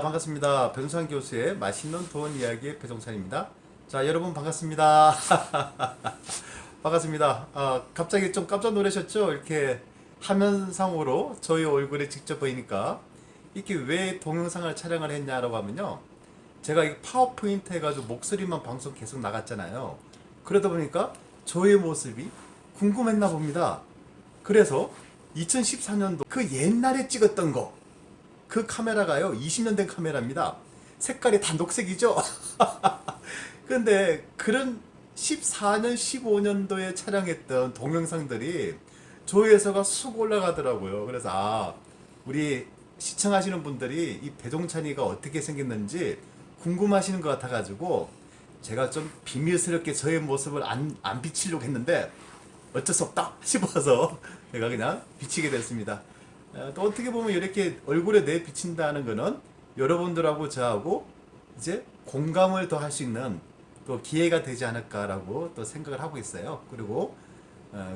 반갑습니다. 변수환 교수의 맛있는 돈 이야기의 배종찬입니다. 자, 여러분 반갑습니다. 반갑습니다. 갑자기 좀 깜짝 놀라셨죠? 이렇게 화면상으로 저희 얼굴이 직접 보이니까 이렇게 왜 동영상을 촬영을 했냐라고 하면요, 제가 이 파워포인트 해가지고 목소리만 방송 계속 나갔잖아요. 그러다 보니까 저의 모습이 궁금했나 봅니다. 그래서 2014년도 그 옛날에 찍었던 거, 그 카메라가요 20년 된 카메라입니다. 색깔이 다 녹색이죠. 근데 그런 14년 15년도에 촬영했던 동영상들이 조회수가 쑥 올라가더라고요. 그래서 우리 시청하시는 분들이 이 배종찬이가 어떻게 생겼는지 궁금하시는 것 같아가지고 제가 좀 비밀스럽게 저의 모습을 안 비치려고 했는데 어쩔 수 없다 싶어서 제가 그냥 비치게 됐습니다. 또 어떻게 보면 이렇게 얼굴에 내 비친다는 거는 여러분들하고 저하고 이제 공감을 더 할 수 있는 또 기회가 되지 않을까라고 또 생각을 하고 있어요. 그리고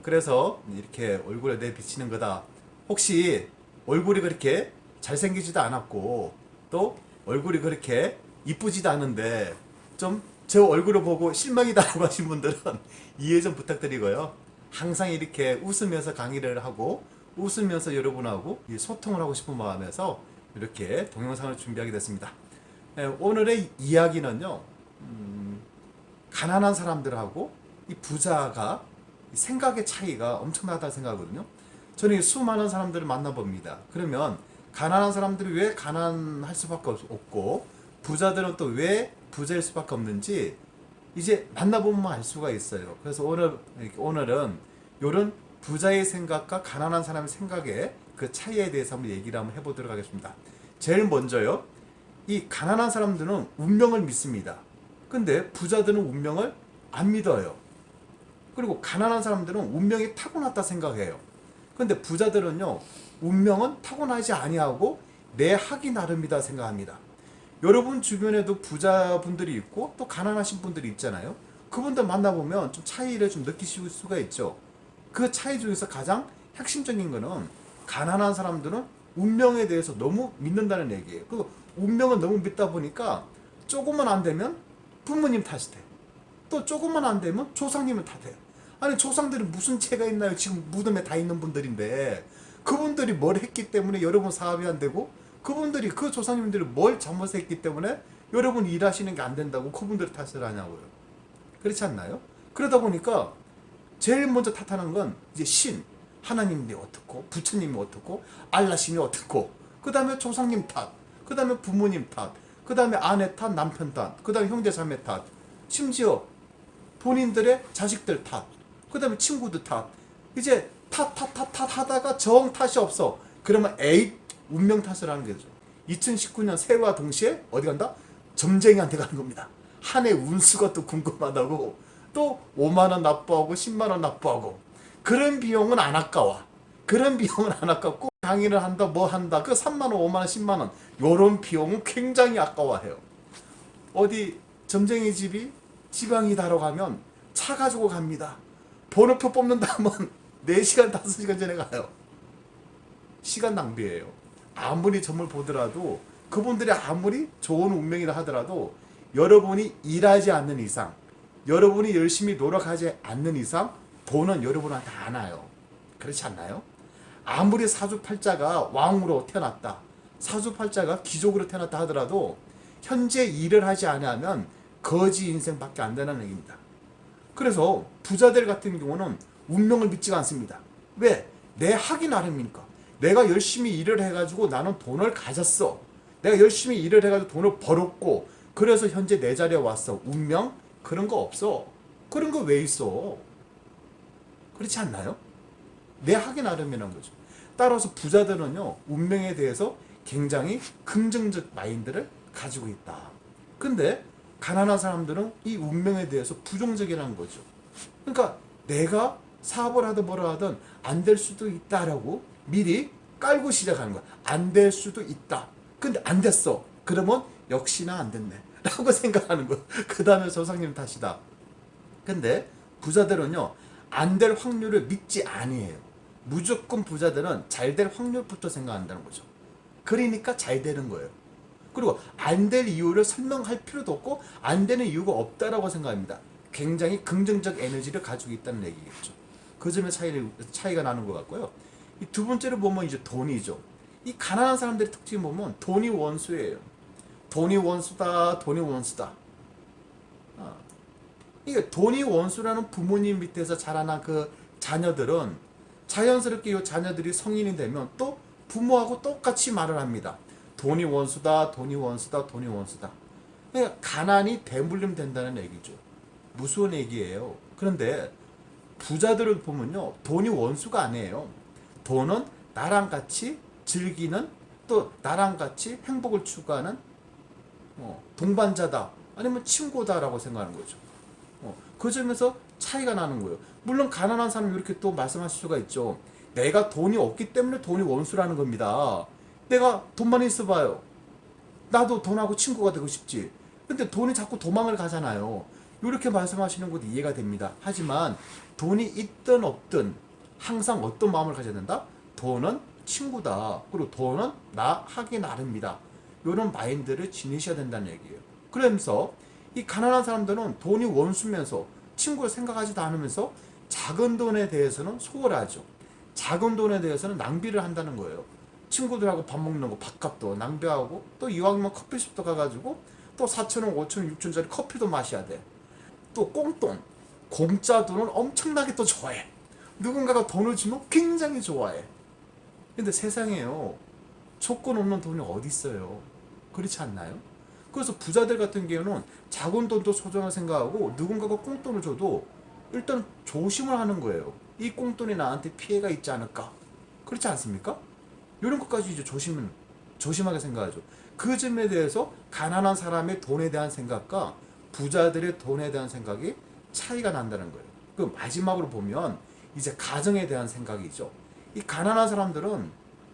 그래서 이렇게 얼굴에 내 비치는 거다. 혹시 얼굴이 그렇게 잘생기지도 않았고 또 얼굴이 그렇게 이쁘지도 않은데 좀 제 얼굴을 보고 실망이다라고 하신 분들은 이해 좀 부탁드리고요. 항상 이렇게 웃으면서 강의를 하고 웃으면서 여러분하고 소통을 하고 싶은 마음에서 이렇게 동영상을 준비하게 됐습니다. 오늘의 이야기는요, 가난한 사람들하고 이 부자가 생각의 차이가 엄청나다고 생각하거든요. 저는 수많은 사람들을 만나봅니다. 그러면 가난한 사람들이 왜 가난할 수밖에 없고 부자들은 또 왜 부자일 수밖에 없는지 이제 만나보면 알 수가 있어요. 그래서 오늘은 이런 부자의 생각과 가난한 사람의 생각의 그 차이에 대해서 한번 얘기를 한번 해보도록 하겠습니다. 제일 먼저요, 이 가난한 사람들은 운명을 믿습니다. 근데 부자들은 운명을 안 믿어요. 그리고 가난한 사람들은 운명이 타고났다 생각해요. 근데 부자들은요, 운명은 타고나지 아니하고 내 하기 나름이다 생각합니다. 여러분 주변에도 부자분들이 있고 또 가난하신 분들이 있잖아요. 그분들 만나보면 좀 차이를 좀 느끼실 수가 있죠. 그 차이 중에서 가장 핵심적인 거는 가난한 사람들은 운명에 대해서 너무 믿는다는 얘기예요. 그 운명을 너무 믿다 보니까 조금만 안 되면 부모님 탓이 돼. 또 조금만 안 되면 조상님은 탓해요. 아니 조상들이 무슨 죄가 있나요? 지금 무덤에 다 있는 분들인데 그분들이 뭘 했기 때문에 여러분 사업이 안 되고 그분들이 그 조상님들이 뭘 잘못했기 때문에 여러분 일하시는 게 안 된다고 그분들 탓을 하냐고요. 그렇지 않나요? 그러다 보니까 제일 먼저 탓하는 건 이제 신, 하나님이 어떻고 부처님이 어떻고 알라신이 어떻고 그 다음에 조상님 탓, 그 다음에 부모님 탓, 그 다음에 아내 탓, 남편 탓, 그 다음에 형제 자매 탓, 심지어 본인들의 자식들 탓, 그 다음에 친구들 탓. 이제 탓 하다가 정 탓이 없어. 그러면 운명 탓을 하는 거죠. 2019년 새해와 동시에 어디 간다? 점쟁이한테 가는 겁니다. 한 해 운수가 또 궁금하다고 또 5만원 납부하고 10만원 납부하고 그런 비용은 안 아까워. 그런 비용은 안 아깝고 강의를 한다 뭐 한다 그 3만원 5만원 10만원 요런 비용은 굉장히 아까워해요. 어디 점쟁이 집이 지방이다라고 하면 차 가지고 갑니다. 번호표 뽑는다 하면 4시간 5시간 전에 가요. 시간 낭비예요. 아무리 점을 보더라도 그분들이 아무리 좋은 운명이라 하더라도 여러분이 일하지 않는 이상, 여러분이 열심히 노력하지 않는 이상 돈은 여러분한테 안 와요. 그렇지 않나요? 아무리 사주팔자가 왕으로 태어났다, 사주팔자가 귀족으로 태어났다 하더라도 현재 일을 하지 않으면 거지 인생밖에 안 되는 얘기입니다. 그래서 부자들 같은 경우는 운명을 믿지가 않습니다. 왜? 내 하기 나름이니까. 내가 열심히 일을 해가지고 나는 돈을 가졌어. 내가 열심히 일을 해가지고 돈을 벌었고 그래서 현재 내 자리에 왔어. 운명? 그런 거 없어. 그런 거 왜 있어? 그렇지 않나요? 내 하기 나름이라는 거죠. 따라서 부자들은요, 운명에 대해서 굉장히 긍정적 마인드를 가지고 있다. 근데 가난한 사람들은 이 운명에 대해서 부정적이라는 거죠. 그러니까 내가 사업을 하든 뭐라 하든 안 될 수도 있다라고 미리 깔고 시작하는 거야. 안 될 수도 있다. 근데 안 됐어. 그러면 역시나 안 됐네 라고 생각하는 거야. 그 다음에 조상님 탓이다. 근데 부자들은요, 안 될 확률을 믿지 아니에요. 무조건 부자들은 잘 될 확률부터 생각한다는 거죠. 그러니까 잘 되는 거예요. 그리고 안 될 이유를 설명할 필요도 없고 안 되는 이유가 없다라고 생각합니다. 굉장히 긍정적 에너지를 가지고 있다는 얘기겠죠. 그 점에 차이가 나는 것 같고요. 이 두 번째로 보면 이제 돈이죠. 이 가난한 사람들의 특징 보면 돈이 원수예요. 돈이 원수다, 돈이 원수다. 이게 돈이 원수라는 부모님 밑에서 자라난 그 자녀들은 자연스럽게 이 자녀들이 성인이 되면 또 부모하고 똑같이 말을 합니다. 돈이 원수다, 돈이 원수다, 돈이 원수다. 그러니까 가난이 대물림 된다는 얘기죠. 무서운 얘기예요. 그런데 부자들을 보면요, 돈이 원수가 아니에요. 돈은 나랑 같이 즐기는, 또 나랑 같이 행복을 추구하는 동반자다, 아니면 친구다라고 생각하는 거죠. 그 점에서 차이가 나는 거예요. 물론 가난한 사람이 이렇게 또 말씀하실 수가 있죠. 내가 돈이 없기 때문에 돈이 원수라는 겁니다. 내가 돈만 있어봐요. 나도 돈하고 친구가 되고 싶지. 근데 돈이 자꾸 도망을 가잖아요. 이렇게 말씀하시는 것도 이해가 됩니다. 하지만 돈이 있든 없든 항상 어떤 마음을 가져야 된다? 돈은 친구다. 그리고 돈은 나 하기 나름이다. 이런 마인드를 지니셔야 된다는 얘기예요. 그러면서 이 가난한 사람들은 돈이 원수면서 친구를 생각하지도 않으면서 작은 돈에 대해서는 소홀하죠. 작은 돈에 대해서는 낭비를 한다는 거예요. 친구들하고 밥 먹는 거 밥값도 낭비하고, 또 이왕이면 커피숍도 가가지고 또 4,000원, 5,000원, 6,000원짜리 커피도 마셔야 돼. 또 꽁돈, 공짜 돈은 엄청나게 또 좋아해. 누군가가 돈을 주면 굉장히 좋아해. 근데 세상에요, 조건 없는 돈이 어디 있어요? 그렇지 않나요? 그래서 부자들 같은 경우는 작은 돈도 소중하게 생각하고 누군가가 꽁돈을 줘도 일단 조심을 하는 거예요. 이 꽁돈이 나한테 피해가 있지 않을까? 그렇지 않습니까? 이런 것까지 이제 조심하게 생각하죠. 그 점에 대해서 가난한 사람의 돈에 대한 생각과 부자들의 돈에 대한 생각이 차이가 난다는 거예요. 그 마지막으로 보면 이제 가정에 대한 생각이죠. 이 가난한 사람들은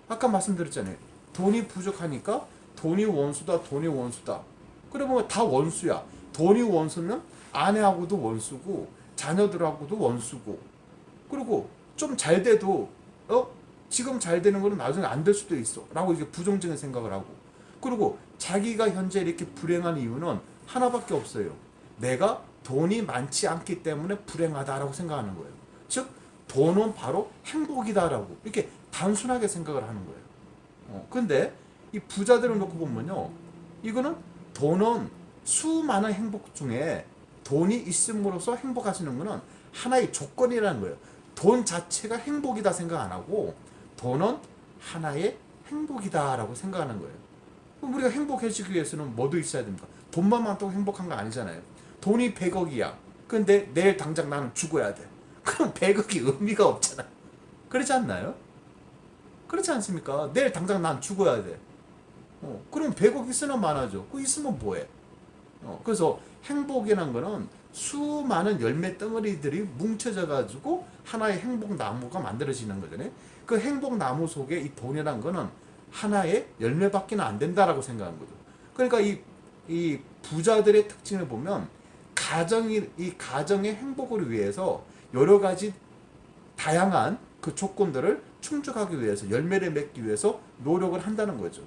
아까 말씀드렸잖아요. 돈이 부족하니까 돈이 원수다, 돈이 원수다. 그래 보면 다 원수야. 돈이 원수면 아내하고도 원수고 자녀들하고도 원수고, 그리고 좀 잘 돼도 지금 잘 되는 거는 나중에 안 될 수도 있어 라고 이제 부정적인 생각을 하고, 그리고 자기가 현재 이렇게 불행한 이유는 하나밖에 없어요. 내가 돈이 많지 않기 때문에 불행하다라고 생각하는 거예요. 즉 돈은 바로 행복이다라고 이렇게 단순하게 생각을 하는 거예요. 근데 이 부자들을 놓고 보면요, 이거는 돈은 수많은 행복 중에 돈이 있음으로써 행복하시는 거는 하나의 조건이라는 거예요. 돈 자체가 행복이다 생각 안 하고 돈은 하나의 행복이다라고 생각하는 거예요. 그럼 우리가 행복해지기 위해서는 뭐도 있어야 됩니까? 돈만 많다고 행복한 거 아니잖아요. 돈이 100억이야. 근데 내일 당장 나는 죽어야 돼. 그럼 100억이 의미가 없잖아. 그렇지 않나요? 그렇지 않습니까? 내일 당장 난 죽어야 돼. 그럼 100억 있으면 많아져. 그 있으면 뭐해? 그래서 행복이라는 거는 수많은 열매 덩어리들이 뭉쳐져 가지고 하나의 행복 나무가 만들어지는 거잖아요. 그 행복 나무 속에 이 돈이란 거는 하나의 열매밖에는 안 된다라고 생각하는 거죠. 그러니까 이 부자들의 특징을 보면 이 가정의 행복을 위해서 여러 가지 다양한 그 조건들을 충족하기 위해서, 열매를 맺기 위해서 노력을 한다는 거죠.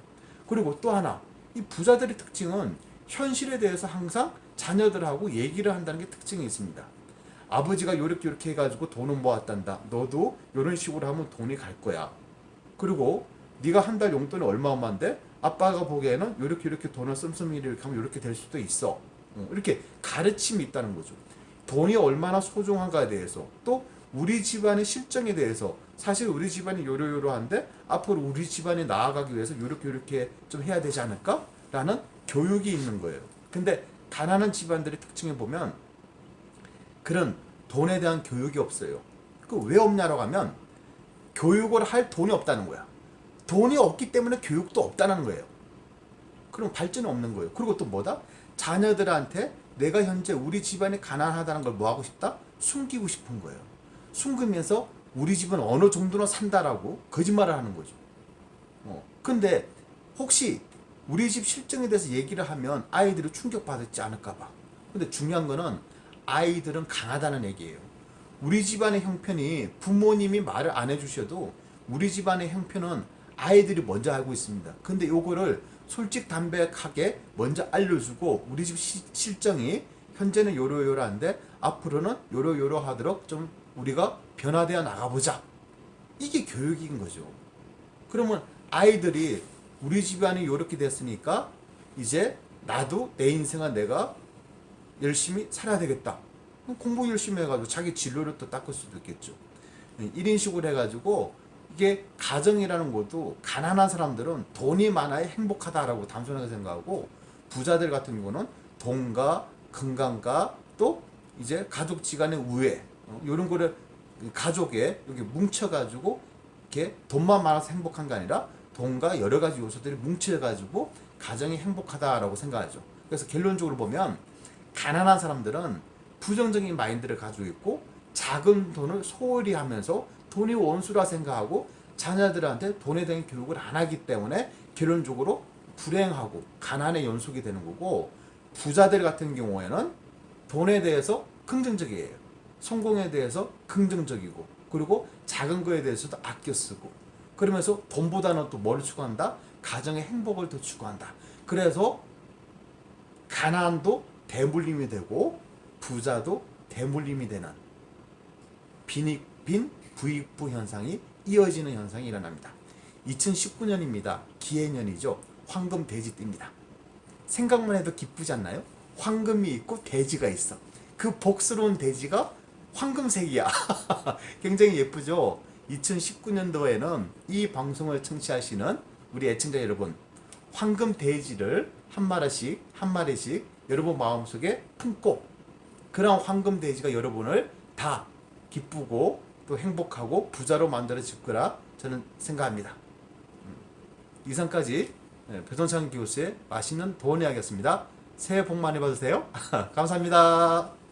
그리고 또 하나, 이 부자들의 특징은 현실에 대해서 항상 자녀들하고 얘기를 한다는 게 특징이 있습니다. 아버지가 요렇게 해가지고 돈을 모았단다. 너도 이런 식으로 하면 돈이 갈 거야. 그리고 네가 한 달 용돈이 얼마인데 아빠가 보기에는 요렇게 돈을 씀씀이 이렇게 하면 이렇게 될 수도 있어. 이렇게 가르침이 있다는 거죠. 돈이 얼마나 소중한가에 대해서, 또 우리 집안의 실정에 대해서, 사실 우리 집안이 요러요러한데 앞으로 우리 집안이 나아가기 위해서 요렇게 좀 해야 되지 않을까? 라는 교육이 있는 거예요. 근데 가난한 집안들의 특징에 보면 그런 돈에 대한 교육이 없어요. 그 왜 없냐라고 하면 교육을 할 돈이 없다는 거야. 돈이 없기 때문에 교육도 없다는 거예요. 그럼 발전이 없는 거예요. 그리고 또 뭐다? 자녀들한테 내가 현재 우리 집안이 가난하다는 걸 뭐 하고 싶다? 숨기고 싶은 거예요. 숨기면서 우리 집은 어느 정도나 산다라고 거짓말을 하는 거죠. 근데 혹시 우리 집 실정에 대해서 얘기를 하면 아이들이 충격받지 않을까 봐. 근데 중요한 거는 아이들은 강하다는 얘기예요. 우리 집안의 형편이 부모님이 말을 안 해주셔도 우리 집안의 형편은 아이들이 먼저 알고 있습니다. 근데 요거를 솔직담백하게 먼저 알려주고 우리 집 실정이 현재는 요러요러한데 앞으로는 요러요러하도록 좀 우리가 변화되어 나가보자. 이게 교육인 거죠. 그러면 아이들이 우리 집안이 이렇게 됐으니까 이제 나도 내 인생은 내가 열심히 살아야 되겠다. 공부 열심히 해가지고 자기 진로를 또 닦을 수도 있겠죠. 1인식으로 해가지고 이게 가정이라는 것도 가난한 사람들은 돈이 많아야 행복하다라고 단순하게 생각하고 부자들 같은 경우는 돈과 건강과 또 이제 가족지간의 우애 이런 거를 가족에 여기 뭉쳐가지고 이렇게 돈만 많아서 행복한 게 아니라 돈과 여러 가지 요소들이 뭉쳐가지고 가정이 행복하다라고 생각하죠. 그래서 결론적으로 보면 가난한 사람들은 부정적인 마인드를 가지고 있고 작은 돈을 소홀히 하면서 돈이 원수라 생각하고 자녀들한테 돈에 대한 교육을 안 하기 때문에 결론적으로 불행하고 가난의 연속이 되는 거고 부자들 같은 경우에는 돈에 대해서 긍정적이에요. 성공에 대해서 긍정적이고 그리고 작은 거에 대해서도 아껴 쓰고 그러면서 돈보다는 또 뭘 추구한다? 가정의 행복을 더 추구한다. 그래서 가난도 대물림이 되고 부자도 대물림이 되는 빈 부익부 현상이 이어지는 현상이 일어납니다. 2019년입니다. 기해년이죠. 황금 돼지띠입니다. 생각만 해도 기쁘지 않나요? 황금이 있고 돼지가 있어. 그 복스러운 돼지가 황금색이야. 굉장히 예쁘죠? 2019년도에는 이 방송을 청취하시는 우리 애청자 여러분, 황금 돼지를 한 마리씩 여러분 마음속에 품고 그런 황금 돼지가 여러분을 다 기쁘고 또 행복하고 부자로 만들어 줄 거라 저는 생각합니다. 이상까지 배동찬 교수의 맛있는 돈 이야기였습니다. 새해 복 많이 받으세요. 감사합니다.